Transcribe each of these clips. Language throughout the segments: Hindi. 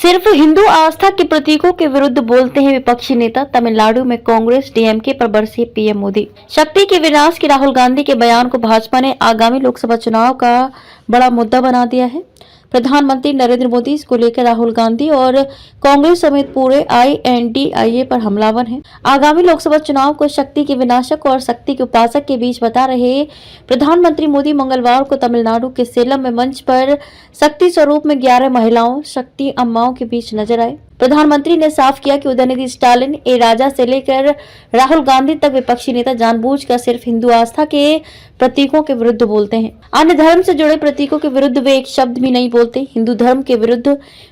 सिर्फ हिंदू आस्था के प्रतीकों के विरुद्ध बोलते हैं विपक्षी नेता। तमिलनाडु में कांग्रेस डीएमके पर बरसे पीएम मोदी। शक्ति के विनाश के राहुल गांधी के बयान को भाजपा ने आगामी लोकसभा चुनाव का बड़ा मुद्दा बना दिया है। प्रधानमंत्री नरेंद्र मोदी इसको लेकर राहुल गांधी और कांग्रेस समेत पूरे INDIA पर हमलावर हैं। आगामी लोकसभा चुनाव को शक्ति के विनाशक और शक्ति के उपासक के बीच बता रहे प्रधानमंत्री मोदी मंगलवार को तमिलनाडु के सेलम में मंच पर शक्ति स्वरूप में 11 महिलाओं शक्ति अम्माओं के बीच नजर आए। प्रधानमंत्री ने साफ किया कि उदयनिधि स्टालिन ए राजा से लेकर राहुल गांधी तक विपक्षी नेता जानबूझकर सिर्फ हिंदू आस्था के प्रतीकों के विरुद्ध बोलते हैं। अन्य धर्म से जुड़े प्रतीकों के विरुद्ध वे एक शब्द भी नहीं बोलते। हिंदू धर्म के विरुद्ध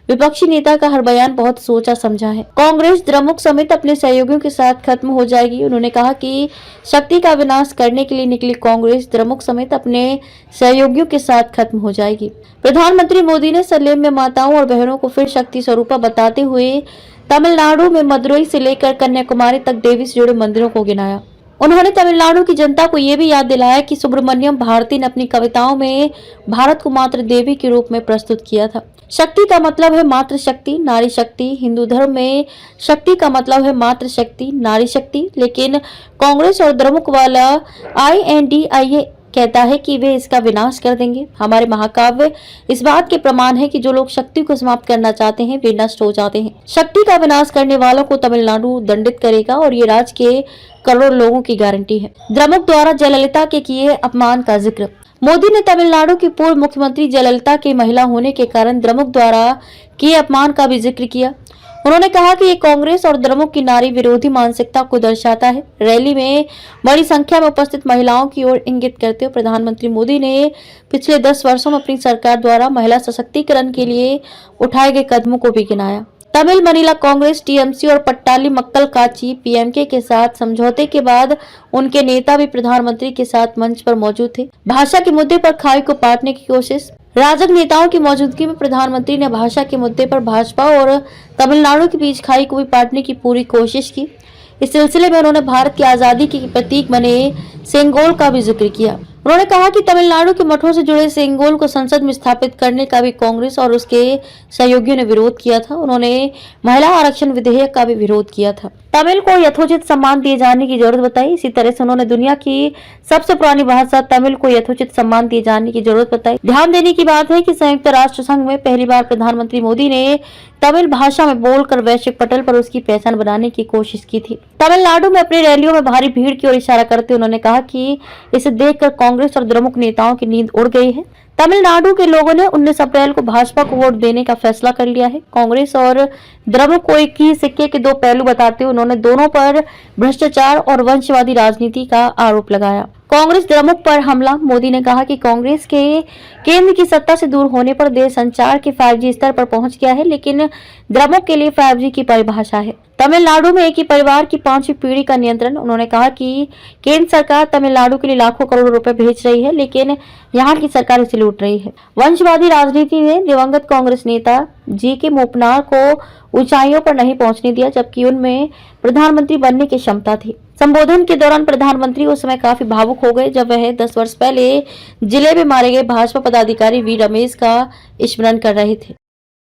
विपक्षी नेता का हर बयान बहुत सोचा समझा है। कांग्रेस द्रमुक समेत अपने सहयोगियों के साथ खत्म हो जाएगी। उन्होंने कहा कि शक्ति का विनाश करने के लिए निकली कांग्रेस द्रमुक समेत अपने सहयोगियों के साथ खत्म हो जाएगी। प्रधानमंत्री मोदी ने सलेम में माताओं और बहनों को फिर शक्ति स्वरूपा बताते हुए तमिलनाडु में मदुरई से लेकर कन्याकुमारी तक देवी से जुड़े मंदिरों को गिनाया। उन्होंने तमिलनाडु की जनता को ये भी याद दिलाया कि सुब्रमण्यम भारती ने अपनी कविताओं में भारत को मात्र देवी के रूप में प्रस्तुत किया था। शक्ति का मतलब है मात्र शक्ति, नारी शक्ति। हिंदू धर्म में शक्ति का मतलब है मात्र शक्ति, नारी शक्ति। लेकिन कांग्रेस और द्रमुक वाला INDIA कहता है कि वे इसका विनाश कर देंगे। हमारे महाकाव्य इस बात के प्रमाण है कि जो लोग शक्ति को समाप्त करना चाहते हैं वे नष्ट हो जाते हैं। शक्ति का विनाश करने वालों को तमिलनाडु दंडित करेगा और ये राज्य के करोड़ों लोगों की गारंटी है। द्रमुक द्वारा जयललिता के किए अपमान का जिक्र। मोदी ने तमिलनाडु की पूर्व मुख्यमंत्री जयललिता के महिला होने के कारण द्रमुक द्वारा किए अपमान का भी जिक्र किया। उन्होंने कहा कि ये कांग्रेस और द्रमुक की नारी विरोधी मानसिकता को दर्शाता है। रैली में बड़ी संख्या में उपस्थित महिलाओं की ओर इंगित करते हुए प्रधानमंत्री मोदी ने पिछले 10 वर्षों में अपनी सरकार द्वारा महिला सशक्तिकरण के लिए उठाए गए कदमों को भी गिनाया। तमिल मनीला कांग्रेस TMC और पट्टाली मक्कल काची PMK के साथ समझौते के बाद उनके नेता भी प्रधानमंत्री के साथ मंच पर मौजूद थे। भाषा के मुद्दे पर खाई को पाटने की कोशिश। राजग नेताओं की मौजूदगी में प्रधानमंत्री ने भाषा के मुद्दे पर भाजपा और तमिलनाडु के बीच खाई को भी पाटने की पूरी कोशिश की। इस सिलसिले में उन्होंने भारत की आजादी के प्रतीक बने सेंगोल का भी जिक्र किया। उन्होंने कहा कि तमिलनाडु के मठों से जुड़े सेंगोल को संसद में स्थापित करने का भी कांग्रेस और उसके सहयोगियों ने विरोध किया था। उन्होंने महिला आरक्षण विधेयक का भी विरोध किया था। तमिल को यथोचित सम्मान दिए जाने की जरूरत बताई। इसी तरह से उन्होंने दुनिया की सबसे पुरानी भाषा तमिल को यथोचित सम्मान दिए जाने की जरूरत बताई। ध्यान देने की बात है कि संयुक्त राष्ट्र संघ में पहली बार प्रधानमंत्री मोदी ने तमिल भाषा में बोलकर वैश्विक पटल पर उसकी पहचान बनाने की कोशिश की थी। तमिलनाडु में अपनी रैलियों में भारी भीड़ की ओर इशारा करते उन्होंने कहा कि इसे देखकर कांग्रेस और द्रमुक नेताओं की नींद उड़ गई है। तमिलनाडु के लोगों ने 19 अप्रैल को भाजपा को वोट देने का फैसला कर लिया है। कांग्रेस और द्रमुक को एक ही सिक्के के दो पहलू बताते हुए उन्होंने दोनों पर भ्रष्टाचार और वंशवादी राजनीति का आरोप लगाया। कांग्रेस द्रमुक पर हमला। मोदी ने कहा कि कांग्रेस के केंद्र की सत्ता से दूर होने पर देश संचार के 5G स्तर पर पहुंच गया है, लेकिन द्रमुक के लिए 5G की परिभाषा है तमिलनाडु में एक ही परिवार की 5वीं पीढ़ी का नियंत्रण। उन्होंने कहा कि केंद्र सरकार तमिलनाडु के लिए लाखों करोड़ रुपए भेज रही है, लेकिन यहाँ की सरकार इसे लूट रही है। वंशवादी राजनीति ने दिवंगत कांग्रेस नेता GK मूपनार को ऊंचाइयों पर नहीं पहुंचने दिया, जबकि उनमें प्रधानमंत्री बनने की क्षमता थी। संबोधन के दौरान प्रधानमंत्री उस समय काफी भावुक हो गए जब वह 10 वर्ष पहले जिले में मारे गए भाजपा पदाधिकारी V रमेश का स्मरण कर रहे थे।